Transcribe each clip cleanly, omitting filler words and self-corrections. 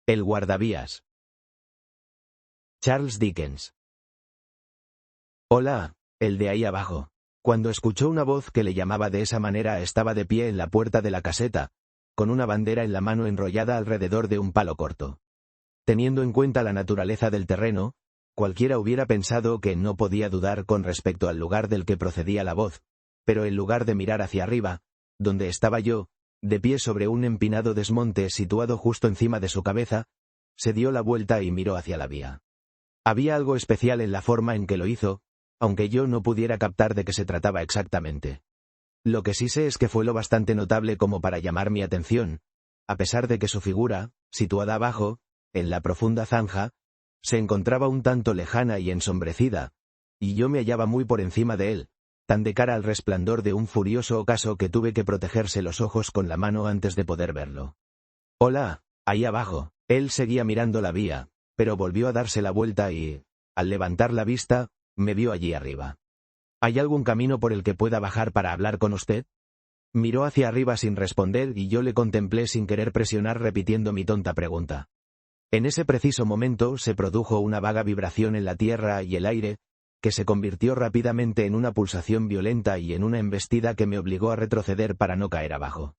El guardavías. Charles Dickens. Hola, el de ahí abajo. Cuando escuchó una voz que le llamaba de esa manera, estaba de pie en la puerta de la caseta, con una bandera en la mano enrollada alrededor de un palo corto. Teniendo en cuenta la naturaleza del terreno, cualquiera hubiera pensado que no podía dudar con respecto al lugar del que procedía la voz, pero en lugar de mirar hacia arriba, donde estaba yo, de pie sobre un empinado desmonte situado justo encima de su cabeza, se dio la vuelta y miró hacia la vía. Había algo especial en la forma en que lo hizo, aunque yo no pudiera captar de qué se trataba exactamente. Lo que sí sé es que fue lo bastante notable como para llamar mi atención, a pesar de que su figura, situada abajo, en la profunda zanja, se encontraba un tanto lejana y ensombrecida, y yo me hallaba muy por encima de él, tan de cara al resplandor de un furioso ocaso que tuve que protegerse los ojos con la mano antes de poder verlo. «Hola, ahí abajo». Él seguía mirando la vía, pero volvió a darse la vuelta y, al levantar la vista, me vio allí arriba. «¿Hay algún camino por el que pueda bajar para hablar con usted?» Miró hacia arriba sin responder y yo le contemplé sin querer presionar repitiendo mi tonta pregunta. En ese preciso momento se produjo una vaga vibración en la tierra y el aire, que se convirtió rápidamente en una pulsación violenta y en una embestida que me obligó a retroceder para no caer abajo.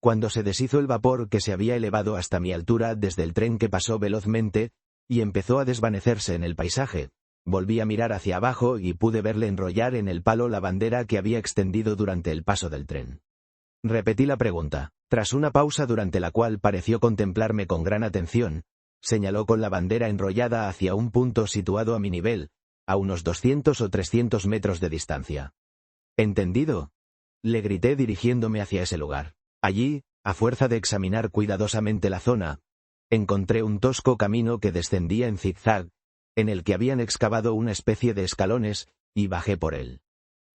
Cuando se deshizo el vapor que se había elevado hasta mi altura desde el tren que pasó velozmente, y empezó a desvanecerse en el paisaje, volví a mirar hacia abajo y pude verle enrollar en el palo la bandera que había extendido durante el paso del tren. Repetí la pregunta. Tras una pausa durante la cual pareció contemplarme con gran atención, señaló con la bandera enrollada hacia un punto situado a mi nivel, a unos 200 o 300 metros de distancia. «¿Entendido?», le grité dirigiéndome hacia ese lugar. Allí, a fuerza de examinar cuidadosamente la zona, encontré un tosco camino que descendía en zigzag, en el que habían excavado una especie de escalones, y bajé por él.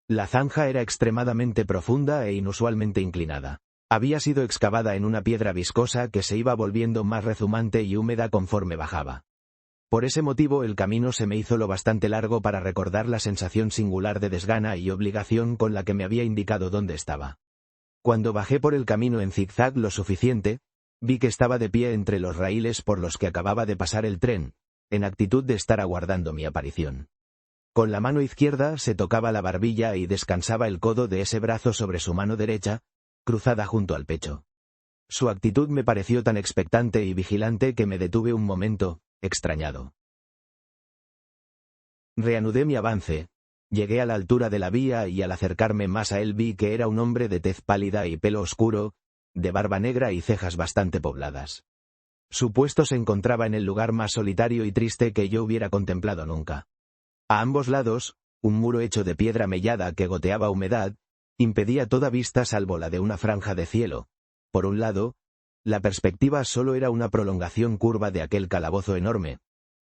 La zanja era extremadamente profunda e inusualmente inclinada. Había sido excavada en una piedra viscosa que se iba volviendo más rezumante y húmeda conforme bajaba. Por ese motivo el camino se me hizo lo bastante largo para recordar la sensación singular de desgana y obligación con la que me había indicado dónde estaba. Cuando bajé por el camino en zigzag lo suficiente, vi que estaba de pie entre los raíles por los que acababa de pasar el tren, en actitud de estar aguardando mi aparición. Con la mano izquierda se tocaba la barbilla y descansaba el codo de ese brazo sobre su mano derecha, cruzada junto al pecho. Su actitud me pareció tan expectante y vigilante que me detuve un momento, extrañado. Reanudé mi avance, llegué a la altura de la vía y al acercarme más a él vi que era un hombre de tez pálida y pelo oscuro, de barba negra y cejas bastante pobladas. Su puesto se encontraba en el lugar más solitario y triste que yo hubiera contemplado nunca. A ambos lados, un muro hecho de piedra mellada que goteaba humedad, impedía toda vista salvo la de una franja de cielo. Por un lado, la perspectiva solo era una prolongación curva de aquel calabozo enorme.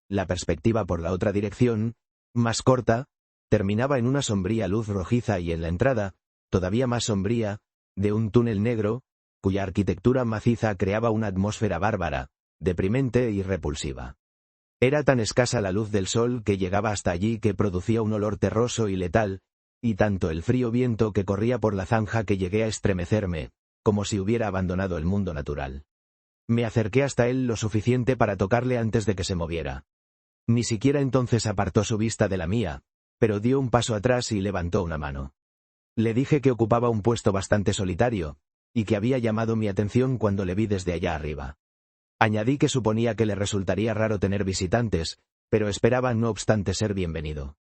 La perspectiva por la otra dirección, más corta, terminaba en una sombría luz rojiza y en la entrada, todavía más sombría, de un túnel negro, cuya arquitectura maciza creaba una atmósfera bárbara, deprimente y repulsiva. Era tan escasa la luz del sol que llegaba hasta allí que producía un olor terroso y letal, y tanto el frío viento que corría por la zanja que llegué a estremecerme, como si hubiera abandonado el mundo natural. Me acerqué hasta él lo suficiente para tocarle antes de que se moviera. Ni siquiera entonces apartó su vista de la mía, pero dio un paso atrás y levantó una mano. Le dije que ocupaba un puesto bastante solitario, y que había llamado mi atención cuando le vi desde allá arriba. Añadí que suponía que le resultaría raro tener visitantes, pero esperaba no obstante ser bienvenido.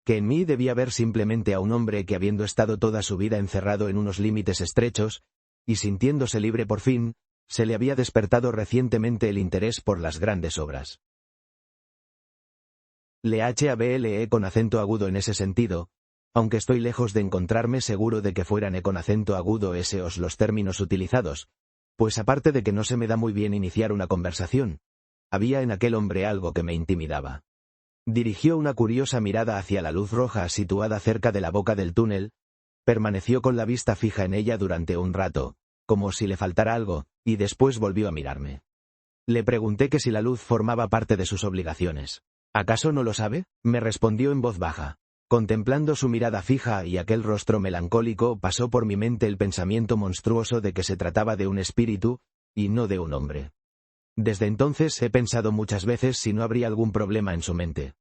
Que en mí debía ver simplemente a un hombre que habiendo estado toda su vida encerrado en unos límites estrechos, y sintiéndose libre por fin, se le había despertado recientemente el interés por las grandes obras. Le hable con acento agudo en ese sentido, aunque estoy lejos de encontrarme seguro de que fueran con acento agudo esos los términos utilizados, pues aparte de que no se me da muy bien iniciar una conversación, había en aquel hombre algo que me intimidaba. Dirigió una curiosa mirada hacia la luz roja situada cerca de la boca del túnel, permaneció con la vista fija en ella durante un rato, como si le faltara algo, y después volvió a mirarme. Le pregunté que si la luz formaba parte de sus obligaciones. ¿Acaso no lo sabe?, me respondió en voz baja. Contemplando su mirada fija y aquel rostro melancólico pasó por mi mente el pensamiento monstruoso de que se trataba de un espíritu, y no de un hombre. Desde entonces he pensado muchas veces si no habría algún problema en su mente.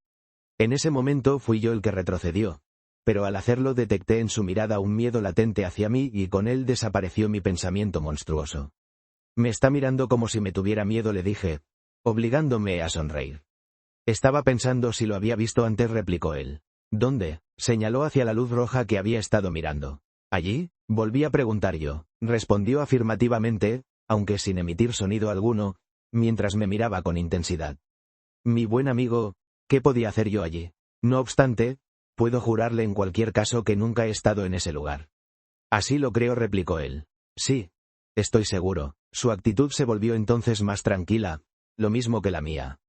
En ese momento fui yo el que retrocedió, pero al hacerlo detecté en su mirada un miedo latente hacia mí y con él desapareció mi pensamiento monstruoso. Me está mirando como si me tuviera miedo, le dije, obligándome a sonreír. Estaba pensando si lo había visto antes, replicó él. ¿Dónde? Señaló hacia la luz roja que había estado mirando. ¿Allí? Volví a preguntar yo. Respondió afirmativamente, aunque sin emitir sonido alguno, mientras me miraba con intensidad. Mi buen amigo, ¿qué podía hacer yo allí? No obstante, puedo jurarle en cualquier caso que nunca he estado en ese lugar. Así lo creo, replicó él. Sí, estoy seguro. Su actitud se volvió entonces más tranquila, lo mismo que la mía.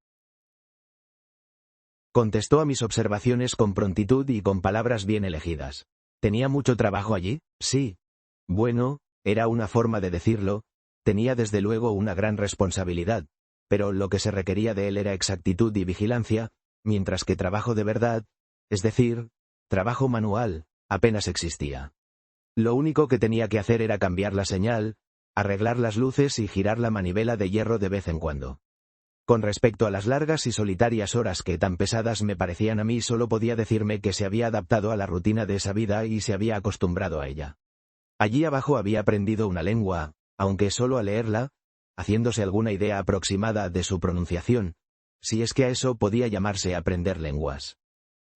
Contestó a mis observaciones con prontitud y con palabras bien elegidas. ¿Tenía mucho trabajo allí? Sí. Bueno, era una forma de decirlo, tenía desde luego una gran responsabilidad, pero lo que se requería de él era exactitud y vigilancia, mientras que trabajo de verdad, es decir, trabajo manual, apenas existía. Lo único que tenía que hacer era cambiar la señal, arreglar las luces y girar la manivela de hierro de vez en cuando. Con respecto a las largas y solitarias horas que tan pesadas me parecían a mí, solo podía decirme que se había adaptado a la rutina de esa vida y se había acostumbrado a ella. Allí abajo había aprendido una lengua, aunque solo a leerla, haciéndose alguna idea aproximada de su pronunciación, si es que a eso podía llamarse aprender lenguas.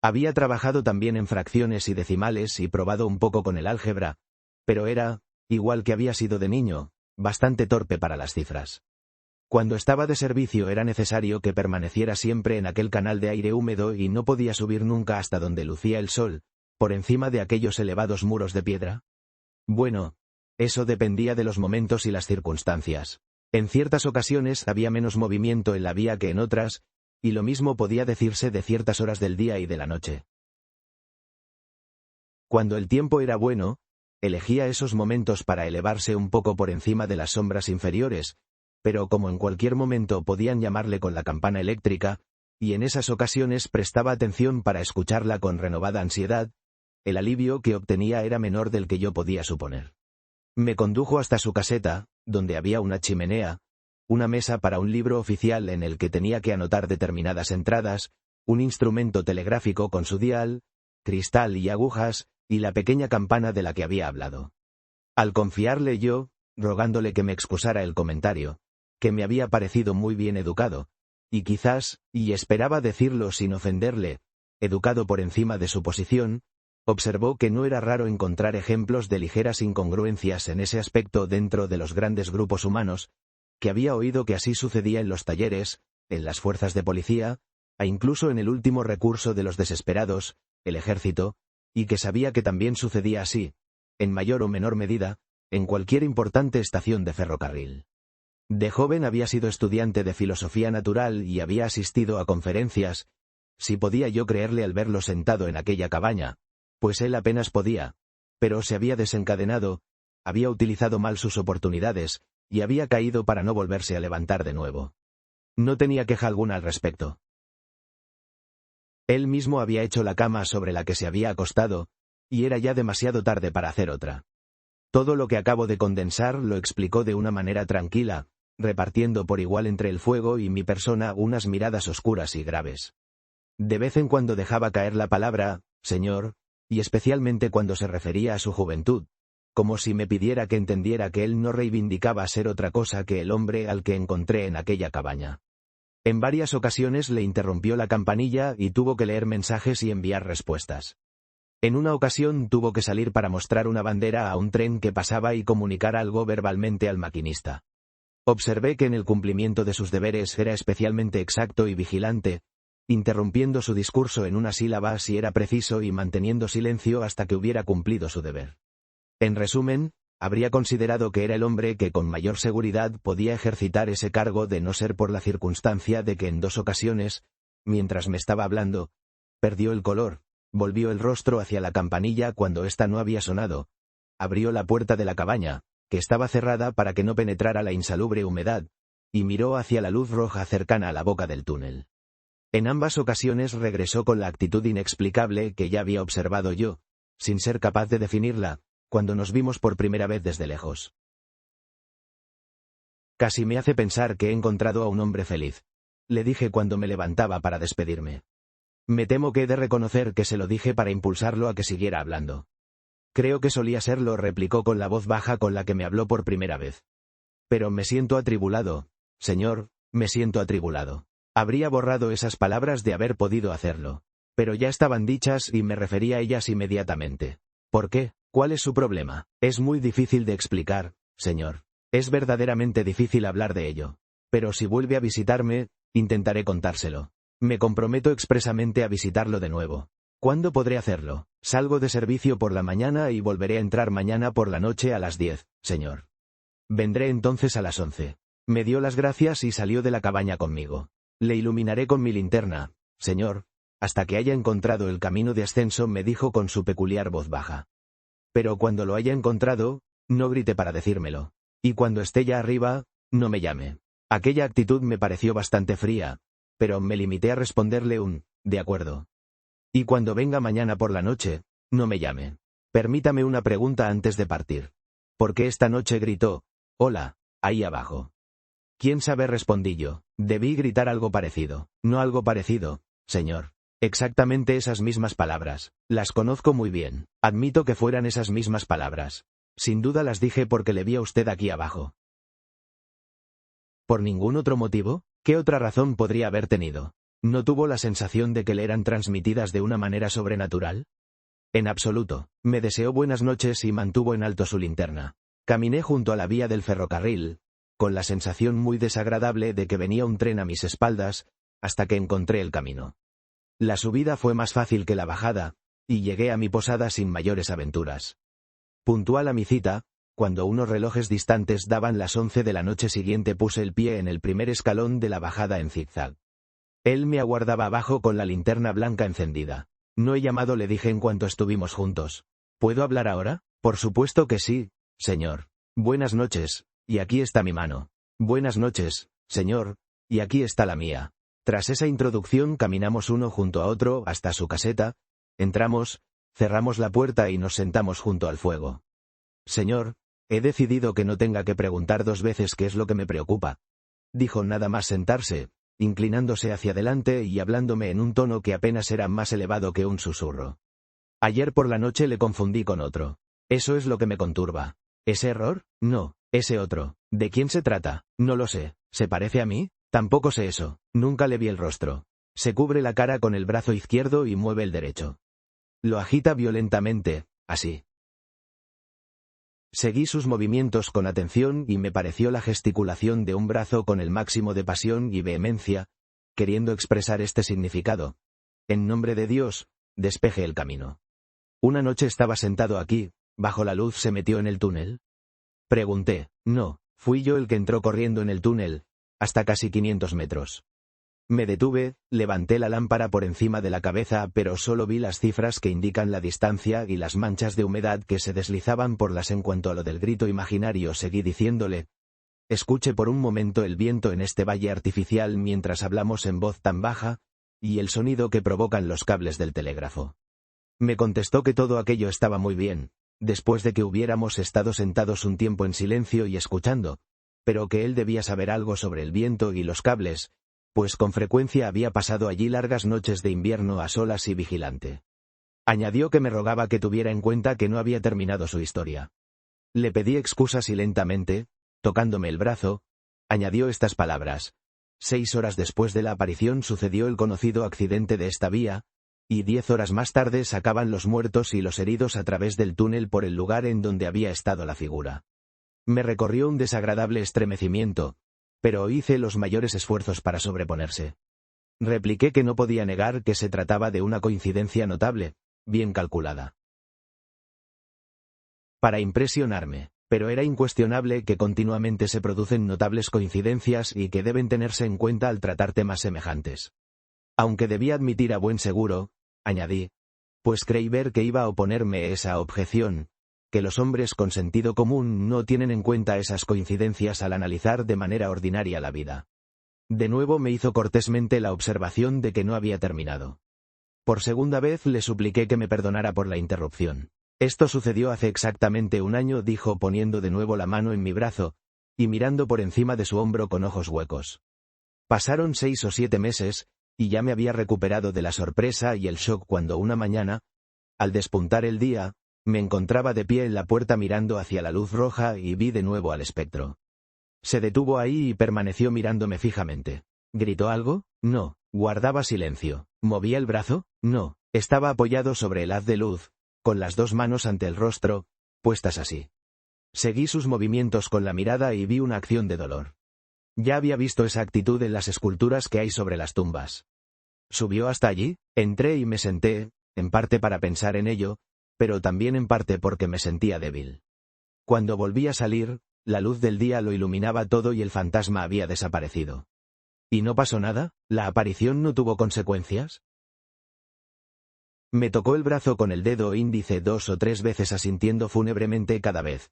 Había trabajado también en fracciones y decimales y probado un poco con el álgebra, pero era, igual que había sido de niño, bastante torpe para las cifras. Cuando estaba de servicio era necesario que permaneciera siempre en aquel canal de aire húmedo y no podía subir nunca hasta donde lucía el sol, por encima de aquellos elevados muros de piedra. Bueno, eso dependía de los momentos y las circunstancias. En ciertas ocasiones había menos movimiento en la vía que en otras, y lo mismo podía decirse de ciertas horas del día y de la noche. Cuando el tiempo era bueno, elegía esos momentos para elevarse un poco por encima de las sombras inferiores, pero como en cualquier momento podían llamarle con la campana eléctrica, y en esas ocasiones prestaba atención para escucharla con renovada ansiedad, el alivio que obtenía era menor del que yo podía suponer. Me condujo hasta su caseta, donde había una chimenea, una mesa para un libro oficial en el que tenía que anotar determinadas entradas, un instrumento telegráfico con su dial, cristal y agujas, y la pequeña campana de la que había hablado. Al confiarle yo, rogándole que me excusara el comentario, que me había parecido muy bien educado, y quizás, y esperaba decirlo sin ofenderle, educado por encima de su posición, observó que no era raro encontrar ejemplos de ligeras incongruencias en ese aspecto dentro de los grandes grupos humanos, que había oído que así sucedía en los talleres, en las fuerzas de policía, e incluso en el último recurso de los desesperados, el ejército, y que sabía que también sucedía así, en mayor o menor medida, en cualquier importante estación de ferrocarril. De joven había sido estudiante de filosofía natural y había asistido a conferencias, si podía yo creerle al verlo sentado en aquella cabaña, pues él apenas podía, pero se había desencadenado, había utilizado mal sus oportunidades, y había caído para no volverse a levantar de nuevo. No tenía queja alguna al respecto. Él mismo había hecho la cama sobre la que se había acostado, y era ya demasiado tarde para hacer otra. Todo lo que acabo de condensar lo explicó de una manera tranquila, repartiendo por igual entre el fuego y mi persona unas miradas oscuras y graves. De vez en cuando dejaba caer la palabra, señor, y especialmente cuando se refería a su juventud, como si me pidiera que entendiera que él no reivindicaba ser otra cosa que el hombre al que encontré en aquella cabaña. En varias ocasiones le interrumpió la campanilla y tuvo que leer mensajes y enviar respuestas. En una ocasión tuvo que salir para mostrar una bandera a un tren que pasaba y comunicar algo verbalmente al maquinista. Observé que en el cumplimiento de sus deberes era especialmente exacto y vigilante, interrumpiendo su discurso en una sílaba si era preciso y manteniendo silencio hasta que hubiera cumplido su deber. En resumen, habría considerado que era el hombre que con mayor seguridad podía ejercitar ese cargo de no ser por la circunstancia de que en 2 ocasiones, mientras me estaba hablando, perdió el color, volvió el rostro hacia la campanilla cuando ésta no había sonado, abrió la puerta de la cabaña, que estaba cerrada para que no penetrara la insalubre humedad, y miró hacia la luz roja cercana a la boca del túnel. En ambas ocasiones regresó con la actitud inexplicable que ya había observado yo, sin ser capaz de definirla, cuando nos vimos por primera vez desde lejos. Casi me hace pensar que he encontrado a un hombre feliz. Le dije cuando me levantaba para despedirme. Me temo que he de reconocer que se lo dije para impulsarlo a que siguiera hablando. Creo que solía serlo, replicó con la voz baja con la que me habló por primera vez. Pero me siento atribulado, señor, me siento atribulado. Habría borrado esas palabras de haber podido hacerlo. Pero ya estaban dichas y me refería a ellas inmediatamente. ¿Por qué? ¿Cuál es su problema? Es muy difícil de explicar, señor. Es verdaderamente difícil hablar de ello. Pero si vuelve a visitarme, intentaré contárselo. Me comprometo expresamente a visitarlo de nuevo. ¿Cuándo podré hacerlo? Salgo de servicio por la mañana y volveré a entrar mañana por la noche a las 10, señor. Vendré entonces a las 11. Me dio las gracias y salió de la cabaña conmigo. Le iluminaré con mi linterna, señor, hasta que haya encontrado el camino de ascenso, me dijo con su peculiar voz baja. Pero cuando lo haya encontrado, no grite para decírmelo. Y cuando esté ya arriba, no me llame. Aquella actitud me pareció bastante fría, pero me limité a responderle un, de acuerdo. Y cuando venga mañana por la noche, no me llame. Permítame una pregunta antes de partir. ¿Por qué esta noche gritó, hola, ahí abajo? ¿Quién sabe?, respondí yo. Debí gritar algo parecido. No algo parecido, señor. Exactamente esas mismas palabras. Las conozco muy bien. Admito que fueran esas mismas palabras. Sin duda las dije porque le vi a usted aquí abajo. ¿Por ningún otro motivo? ¿Qué otra razón podría haber tenido? ¿No tuvo la sensación de que le eran transmitidas de una manera sobrenatural? En absoluto. Me deseó buenas noches y mantuvo en alto su linterna. Caminé junto a la vía del ferrocarril, con la sensación muy desagradable de que venía un tren a mis espaldas, hasta que encontré el camino. La subida fue más fácil que la bajada, y llegué a mi posada sin mayores aventuras. Puntual a mi cita, cuando unos relojes distantes daban las 11 de la noche siguiente, puse el pie en el primer escalón de la bajada en zigzag. Él me aguardaba abajo con la linterna blanca encendida. No he llamado, le dije en cuanto estuvimos juntos. ¿Puedo hablar ahora? Por supuesto que sí, señor. Buenas noches, y aquí está mi mano. Buenas noches, señor, y aquí está la mía. Tras esa introducción caminamos uno junto a otro hasta su caseta, entramos, cerramos la puerta y nos sentamos junto al fuego. Señor, he decidido que no tenga que preguntar 2 veces qué es lo que me preocupa. Dijo nada más sentarse, inclinándose hacia adelante y hablándome en un tono que apenas era más elevado que un susurro. Ayer por la noche le confundí con otro. Eso es lo que me conturba. ¿Ese error? No, ese otro. ¿De quién se trata? No lo sé. ¿Se parece a mí? Tampoco sé eso. Nunca le vi el rostro. Se cubre la cara con el brazo izquierdo y mueve el derecho. Lo agita violentamente, así. Seguí sus movimientos con atención y me pareció la gesticulación de un brazo con el máximo de pasión y vehemencia, queriendo expresar este significado. En nombre de Dios, despeje el camino. Una noche estaba sentado aquí, bajo la luz. ¿Se metió en el túnel? Pregunté. No, fui yo el que entró corriendo en el túnel, hasta casi 500 metros. Me detuve, levanté la lámpara por encima de la cabeza, pero solo vi las cifras que indican la distancia y las manchas de humedad que se deslizaban por las. En cuanto a lo del grito imaginario, seguí diciéndole: escuche por un momento el viento en este valle artificial mientras hablamos en voz tan baja, y el sonido que provocan los cables del telégrafo. Me contestó que todo aquello estaba muy bien, después de que hubiéramos estado sentados un tiempo en silencio y escuchando, pero que él debía saber algo sobre el viento y los cables, pues con frecuencia había pasado allí largas noches de invierno a solas y vigilante. Añadió que me rogaba que tuviera en cuenta que no había terminado su historia. Le pedí excusas y lentamente, tocándome el brazo, añadió estas palabras: 6 horas después de la aparición sucedió el conocido accidente de esta vía, y 10 horas más tarde sacaban los muertos y los heridos a través del túnel por el lugar en donde había estado la figura. Me recorrió un desagradable estremecimiento, pero hice los mayores esfuerzos para sobreponerse. Repliqué que no podía negar que se trataba de una coincidencia notable, bien calculada para impresionarme, pero era incuestionable que continuamente se producen notables coincidencias y que deben tenerse en cuenta al tratar temas semejantes. Aunque debía admitir a buen seguro, añadí, pues creí ver que iba a oponerme esa objeción, que los hombres con sentido común no tienen en cuenta esas coincidencias al analizar de manera ordinaria la vida. De nuevo me hizo cortésmente la observación de que no había terminado. Por segunda vez le supliqué que me perdonara por la interrupción. Esto sucedió hace exactamente 1 año, dijo poniendo de nuevo la mano en mi brazo, y mirando por encima de su hombro con ojos huecos. Pasaron 6 o 7 meses, y ya me había recuperado de la sorpresa y el shock cuando una mañana, al despuntar el día, me encontraba de pie en la puerta mirando hacia la luz roja y vi de nuevo al espectro. Se detuvo ahí y permaneció mirándome fijamente. ¿Gritó algo? No. Guardaba silencio. ¿Movía el brazo? No. Estaba apoyado sobre el haz de luz, con las 2 manos ante el rostro, puestas así. Seguí sus movimientos con la mirada y vi una acción de dolor. Ya había visto esa actitud en las esculturas que hay sobre las tumbas. ¿Subió hasta allí? Entré y me senté, en parte para pensar en ello, pero también en parte porque me sentía débil. Cuando volví a salir, la luz del día lo iluminaba todo y el fantasma había desaparecido. ¿Y no pasó nada? ¿La aparición no tuvo consecuencias? Me tocó el brazo con el dedo índice 2 o 3 veces asintiendo fúnebremente cada vez.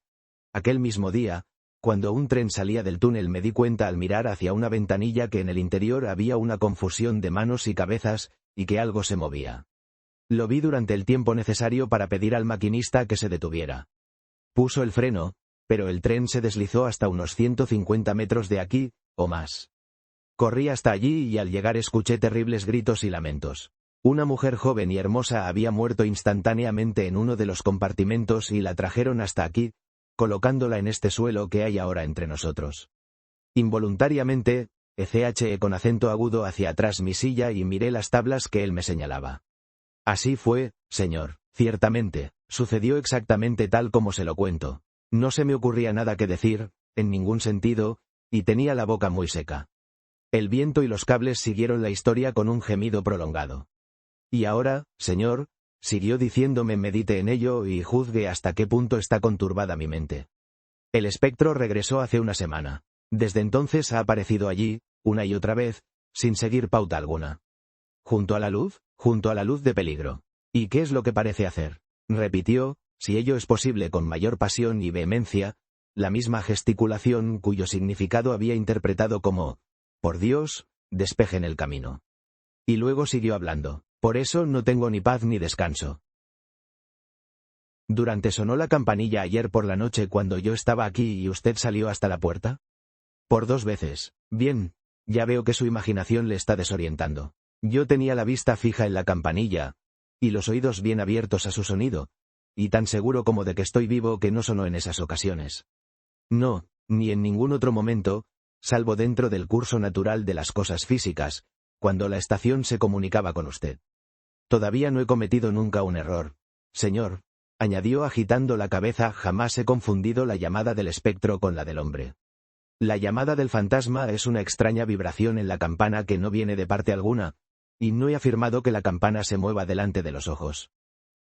Aquel mismo día, cuando un tren salía del túnel me di cuenta al mirar hacia una ventanilla que en el interior había una confusión de manos y cabezas, y que algo se movía. Lo vi durante el tiempo necesario para pedir al maquinista que se detuviera. Puso el freno, pero el tren se deslizó hasta unos 150 metros de aquí, o más. Corrí hasta allí y al llegar escuché terribles gritos y lamentos. Una mujer joven y hermosa había muerto instantáneamente en uno de los compartimentos y la trajeron hasta aquí, colocándola en este suelo que hay ahora entre nosotros. Involuntariamente, eché con acento agudo hacia atrás mi silla y miré las tablas que él me señalaba. Así fue, señor, ciertamente, sucedió exactamente tal como se lo cuento. No se me ocurría nada que decir, en ningún sentido, y tenía la boca muy seca. El viento y los cables siguieron la historia con un gemido prolongado. Y ahora, señor, siguió diciéndome, medite en ello y juzgue hasta qué punto está conturbada mi mente. El espectro regresó hace una semana. Desde entonces ha aparecido allí, una y otra vez, sin seguir pauta alguna. ¿Junto a la luz? Junto a la luz de peligro. ¿Y qué es lo que parece hacer? Repitió, si ello es posible con mayor pasión y vehemencia, la misma gesticulación cuyo significado había interpretado como, por Dios, despejen el camino. Y luego siguió hablando. Por eso no tengo ni paz ni descanso. ¿Durante sonó la campanilla ayer por la noche cuando yo estaba aquí y usted salió hasta la puerta? Por 2 veces. Bien, ya veo que su imaginación le está desorientando. Yo tenía la vista fija en la campanilla, y los oídos bien abiertos a su sonido, y tan seguro como de que estoy vivo que no sonó en esas ocasiones. No, ni en ningún otro momento, salvo dentro del curso natural de las cosas físicas, cuando la estación se comunicaba con usted. Todavía no he cometido nunca un error, señor, añadió agitando la cabeza, jamás he confundido la llamada del espectro con la del hombre. La llamada del fantasma es una extraña vibración en la campana que no viene de parte alguna, y no he afirmado que la campana se mueva delante de los ojos.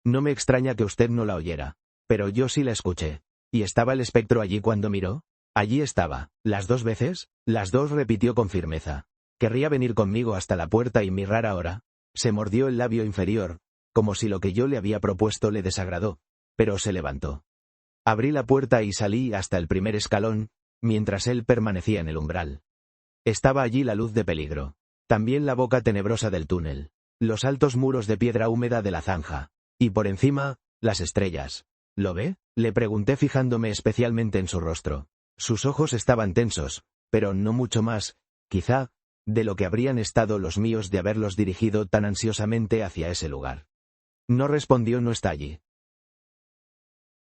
No me extraña que usted no la oyera, pero yo sí la escuché. ¿Y estaba el espectro allí cuando miró? Allí estaba. ¿Las 2 veces? Las 2, repitió con firmeza. ¿Querría venir conmigo hasta la puerta y mirar ahora? Se mordió el labio inferior, como si lo que yo le había propuesto le desagradó, pero se levantó. Abrí la puerta y salí hasta el primer escalón, mientras él permanecía en el umbral. Estaba allí la luz de peligro. También la boca tenebrosa del túnel. Los altos muros de piedra húmeda de la zanja. Y por encima, las estrellas. ¿Lo ve? Le pregunté fijándome especialmente en su rostro. Sus ojos estaban tensos, pero no mucho más, quizá, de lo que habrían estado los míos de haberlos dirigido tan ansiosamente hacia ese lugar. No respondió, no está allí.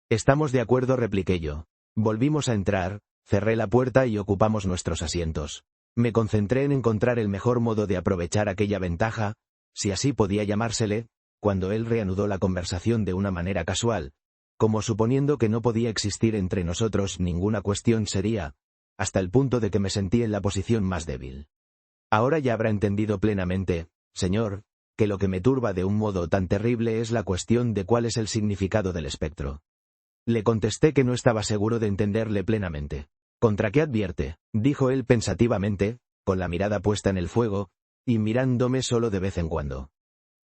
Estamos de acuerdo, repliqué yo. Volvimos a entrar, cerré la puerta y ocupamos nuestros asientos. Me concentré en encontrar el mejor modo de aprovechar aquella ventaja, si así podía llamársele, cuando él reanudó la conversación de una manera casual, como suponiendo que no podía existir entre nosotros ninguna cuestión seria, hasta el punto de que me sentí en la posición más débil. Ahora ya habrá entendido plenamente, señor, que lo que me turba de un modo tan terrible es la cuestión de cuál es el significado del espectro. Le contesté que no estaba seguro de entenderle plenamente. ¿Contra qué advierte?, dijo él pensativamente, con la mirada puesta en el fuego, y mirándome solo de vez en cuando.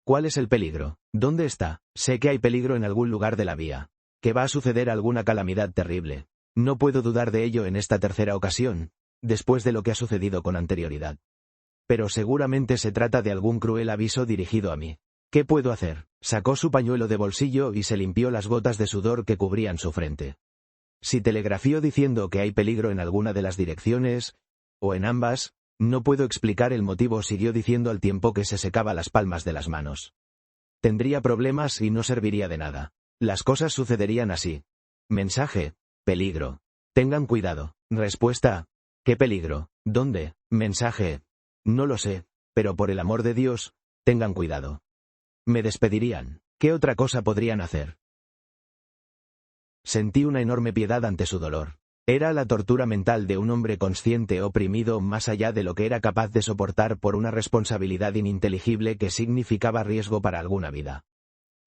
¿Cuál es el peligro? ¿Dónde está? Sé que hay peligro en algún lugar de la vía. Que va a suceder alguna calamidad terrible. No puedo dudar de ello en esta tercera ocasión, después de lo que ha sucedido con anterioridad. Pero seguramente se trata de algún cruel aviso dirigido a mí. ¿Qué puedo hacer? Sacó su pañuelo de bolsillo y se limpió las gotas de sudor que cubrían su frente. Si telegrafío diciendo que hay peligro en alguna de las direcciones, o en ambas, no puedo explicar el motivo, siguió diciendo al tiempo que se secaba las palmas de las manos. Tendría problemas y no serviría de nada. Las cosas sucederían así. Mensaje: peligro. Tengan cuidado. Respuesta: ¿qué peligro? ¿Dónde? Mensaje: no lo sé, pero por el amor de Dios, tengan cuidado. Me despedirían. ¿Qué otra cosa podrían hacer? Sentí una enorme piedad ante su dolor. Era la tortura mental de un hombre consciente oprimido más allá de lo que era capaz de soportar por una responsabilidad ininteligible que significaba riesgo para alguna vida.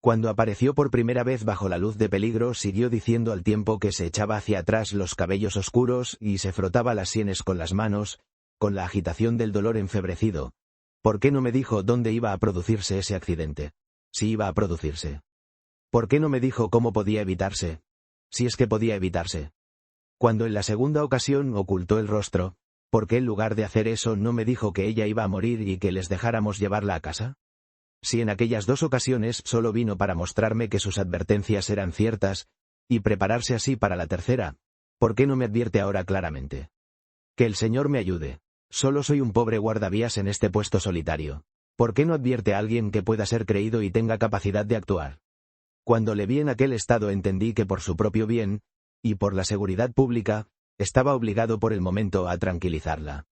Cuando apareció por primera vez bajo la luz de peligro, siguió diciendo al tiempo que se echaba hacia atrás los cabellos oscuros y se frotaba las sienes con las manos, con la agitación del dolor enfebrecido: ¿por qué no me dijo dónde iba a producirse ese accidente? Si iba a producirse. ¿Por qué no me dijo cómo podía evitarse? Si es que podía evitarse. Cuando en la segunda ocasión ocultó el rostro, ¿por qué en lugar de hacer eso no me dijo que ella iba a morir y que les dejáramos llevarla a casa? Si en aquellas dos ocasiones solo vino para mostrarme que sus advertencias eran ciertas, y prepararse así para la tercera, ¿por qué no me advierte ahora claramente? Que el Señor me ayude. Solo soy un pobre guardavías en este puesto solitario. ¿Por qué no advierte a alguien que pueda ser creído y tenga capacidad de actuar? Cuando le vi en aquel estado entendí que por su propio bien, y por la seguridad pública, estaba obligado por el momento a tranquilizarla.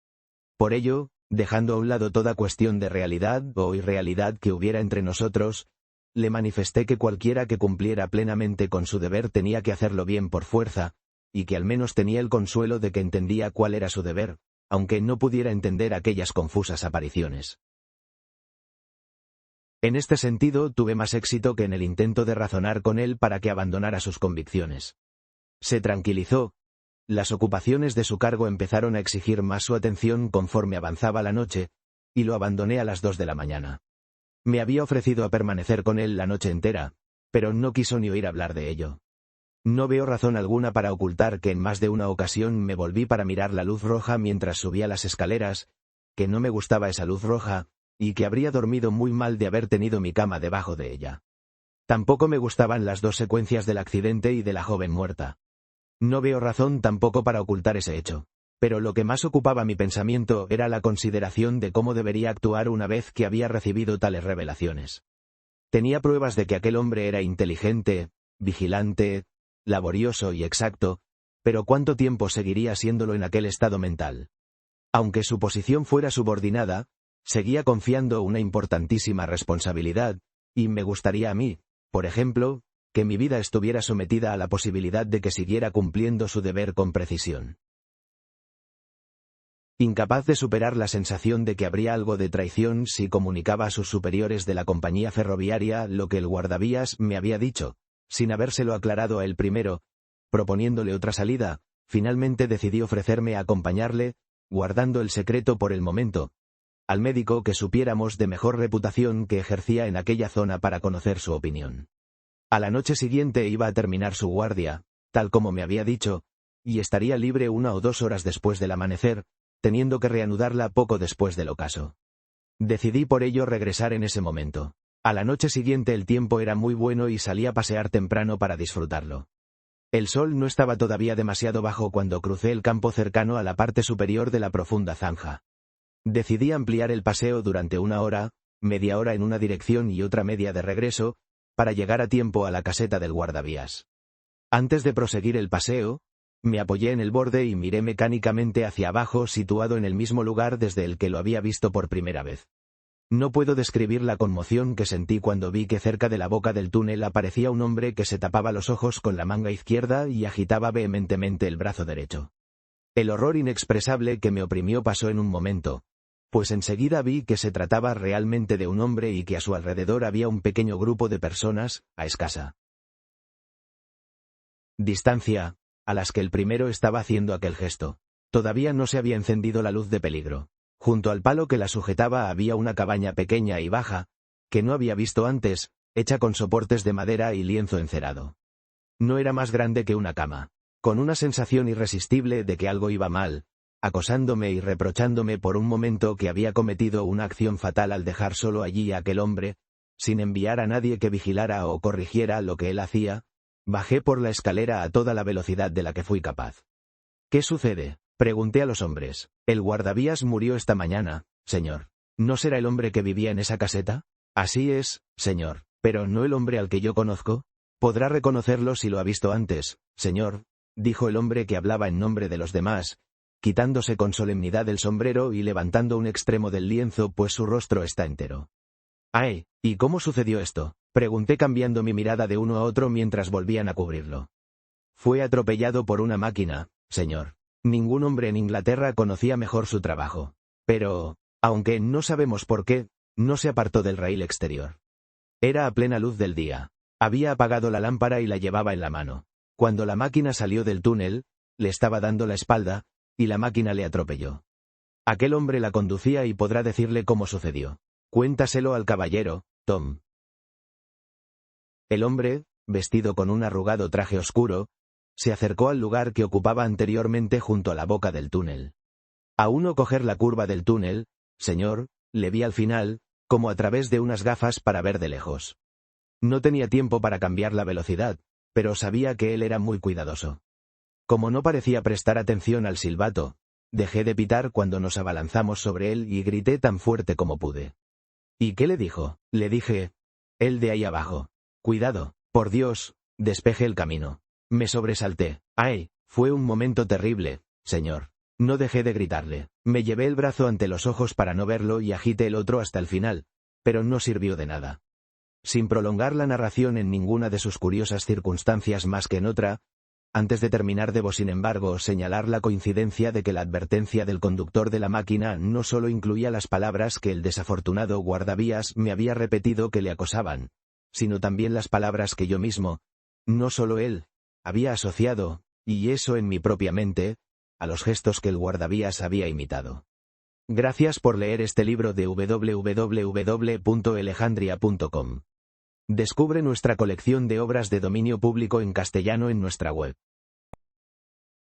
Por ello, dejando a un lado toda cuestión de realidad o irrealidad que hubiera entre nosotros, le manifesté que cualquiera que cumpliera plenamente con su deber tenía que hacerlo bien por fuerza, y que al menos tenía el consuelo de que entendía cuál era su deber, aunque no pudiera entender aquellas confusas apariciones. En este sentido tuve más éxito que en el intento de razonar con él para que abandonara sus convicciones. Se tranquilizó. Las ocupaciones de su cargo empezaron a exigir más su atención conforme avanzaba la noche, y lo abandoné a las 2 de la mañana. Me había ofrecido a permanecer con él la noche entera, pero no quiso ni oír hablar de ello. No veo razón alguna para ocultar que en más de una ocasión me volví para mirar la luz roja mientras subía las escaleras, que no me gustaba esa luz roja, y que habría dormido muy mal de haber tenido mi cama debajo de ella. Tampoco me gustaban las dos secuencias del accidente y de la joven muerta. No veo razón tampoco para ocultar ese hecho, pero lo que más ocupaba mi pensamiento era la consideración de cómo debería actuar una vez que había recibido tales revelaciones. Tenía pruebas de que aquel hombre era inteligente, vigilante, laborioso y exacto, pero ¿cuánto tiempo seguiría siéndolo en aquel estado mental? Aunque su posición fuera subordinada, seguía confiando una importantísima responsabilidad, y me gustaría a mí, por ejemplo, que mi vida estuviera sometida a la posibilidad de que siguiera cumpliendo su deber con precisión. Incapaz de superar la sensación de que habría algo de traición si comunicaba a sus superiores de la compañía ferroviaria lo que el guardavías me había dicho, sin habérselo aclarado a él primero, proponiéndole otra salida, finalmente decidí ofrecerme a acompañarle, guardando el secreto por el momento, al médico que supiéramos de mejor reputación que ejercía en aquella zona para conocer su opinión. A la noche siguiente iba a terminar su guardia, tal como me había dicho, y estaría libre 1 o 2 horas después del amanecer, teniendo que reanudarla poco después del ocaso. Decidí por ello regresar en ese momento. A la noche siguiente el tiempo era muy bueno y salí a pasear temprano para disfrutarlo. El sol no estaba todavía demasiado bajo cuando crucé el campo cercano a la parte superior de la profunda zanja. Decidí ampliar el paseo durante 1 hora, media hora en una dirección y otra media de regreso, para llegar a tiempo a la caseta del guardavías. Antes de proseguir el paseo, me apoyé en el borde y miré mecánicamente hacia abajo, situado en el mismo lugar desde el que lo había visto por primera vez. No puedo describir la conmoción que sentí cuando vi que cerca de la boca del túnel aparecía un hombre que se tapaba los ojos con la manga izquierda y agitaba vehementemente el brazo derecho. El horror inexpresable que me oprimió pasó en un momento, pues enseguida vi que se trataba realmente de un hombre y que a su alrededor había un pequeño grupo de personas, a escasa distancia, a las que el primero estaba haciendo aquel gesto. Todavía no se había encendido la luz de peligro. Junto al palo que la sujetaba había una cabaña pequeña y baja, que no había visto antes, hecha con soportes de madera y lienzo encerado. No era más grande que una cama. Con una sensación irresistible de que algo iba mal, acosándome y reprochándome por un momento que había cometido una acción fatal al dejar solo allí a aquel hombre, sin enviar a nadie que vigilara o corrigiera lo que él hacía, Bajé por la escalera a toda la velocidad de la que fui capaz. ¿Qué sucede? Pregunté a los hombres. El guardavías murió esta mañana, señor. ¿No será el hombre que vivía en esa caseta? Así es, señor. Pero ¿no el hombre al que yo conozco? Podrá reconocerlo si lo ha visto antes, señor, dijo el hombre que hablaba en nombre de los demás, quitándose con solemnidad el sombrero y levantando un extremo del lienzo pues su rostro está entero. ¡Ay! ¿Y cómo sucedió esto? Pregunté cambiando mi mirada de uno a otro mientras volvían a cubrirlo. Fue atropellado por una máquina, señor. Ningún hombre en Inglaterra conocía mejor su trabajo. Pero, aunque no sabemos por qué, no se apartó del raíl exterior. Era a plena luz del día. Había apagado la lámpara y la llevaba en la mano. Cuando la máquina salió del túnel, le estaba dando la espalda, y la máquina le atropelló. Aquel hombre la conducía y podrá decirle cómo sucedió. Cuéntaselo al caballero, Tom. El hombre, vestido con un arrugado traje oscuro, se acercó al lugar que ocupaba anteriormente junto a la boca del túnel. A uno coger la curva del túnel, señor, le vi al final, como a través de unas gafas para ver de lejos. No tenía tiempo para cambiar la velocidad, pero sabía que él era muy cuidadoso. Como no parecía prestar atención al silbato, dejé de pitar cuando nos abalanzamos sobre él y grité tan fuerte como pude. ¿Y qué le dijo? Le dije, él de ahí abajo. Cuidado, por Dios, despeje el camino. Me sobresalté. ¡Ay! Fue un momento terrible, señor. No dejé de gritarle. Me llevé el brazo ante los ojos para no verlo y agité el otro hasta el final, pero no sirvió de nada. Sin prolongar la narración en ninguna de sus curiosas circunstancias más que en otra, antes de terminar debo sin embargo señalar la coincidencia de que la advertencia del conductor de la máquina no solo incluía las palabras que el desafortunado guardavías me había repetido que le acosaban, sino también las palabras que yo mismo, no solo él, había asociado, y eso en mi propia mente, a los gestos que el guardavías había imitado. Gracias por leer este libro de www.alejandria.com. Descubre nuestra colección de obras de dominio público en castellano en nuestra web.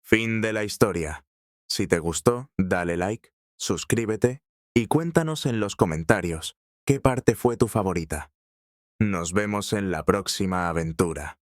Fin de la historia. Si te gustó, dale like, suscríbete y cuéntanos en los comentarios qué parte fue tu favorita. Nos vemos en la próxima aventura.